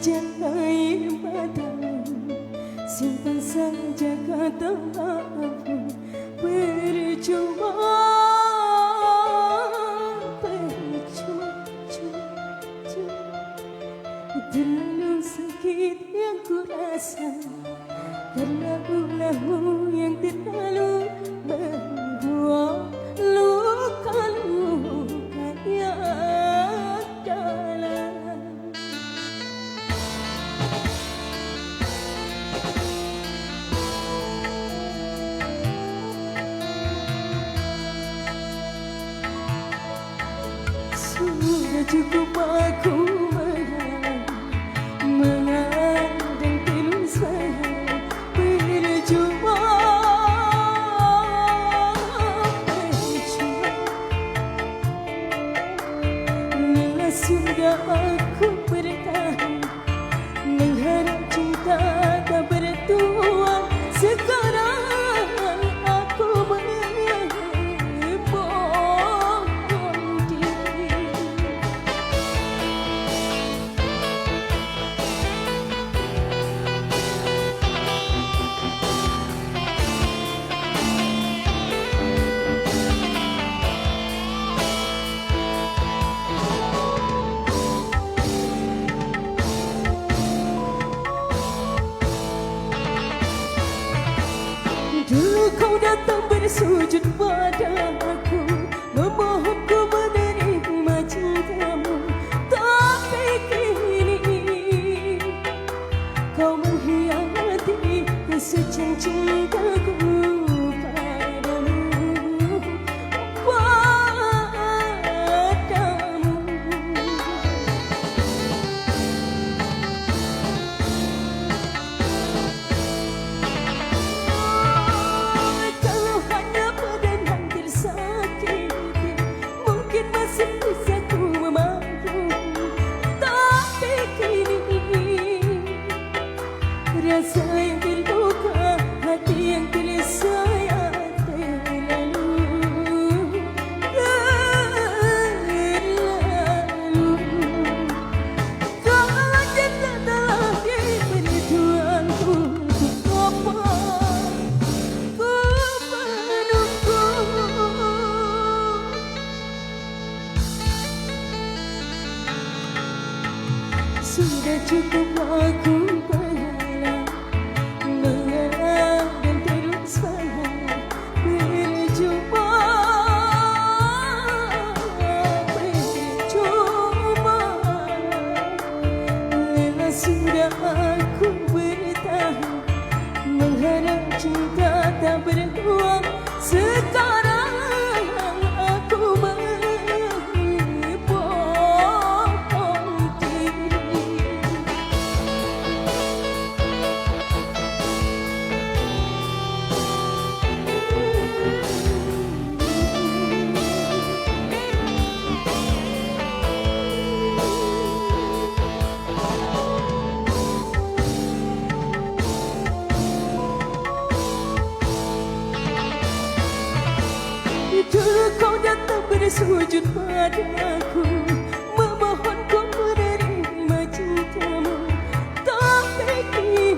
hujan air mata, simpan saja kata maafmu. Percuma, terlalu sakit yang ku rasa, karena ulahmu yang terlalu membuat luka-luka yang dalam. Sudah cukup aku mengadang terus percuma, lelah sudah aku bertahan mengharap cinta tak bertuan. Sekarang aku membohong diri. Dulu kau datang bersujud padaku, memohon ku menerima cintamu. Tapi kini kau mengkhianati kesucian cintaku padamu. Rasa yang terluka, hati yang tersayat terlalu. Kau jatuh dalam penituanku, apa ku menunggu. Sudah cukup aku sudah aku bertahan mengharap cinta tak bertuan. Sekarang aku membohong diri. Dulu kau datang bersujud padaku, memohon ku menerima cintamu. Tapi kini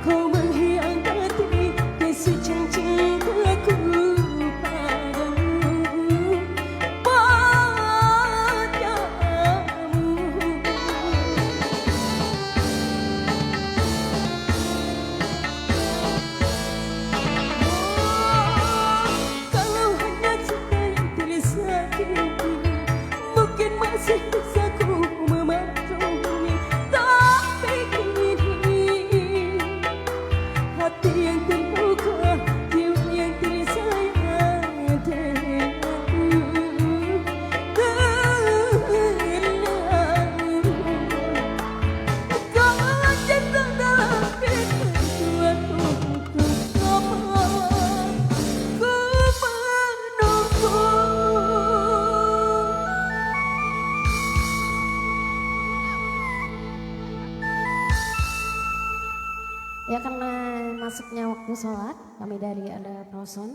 kau mengkhianati kesucian cintaku Ya, karena masuknya waktu sholat, kami dari Ada Proson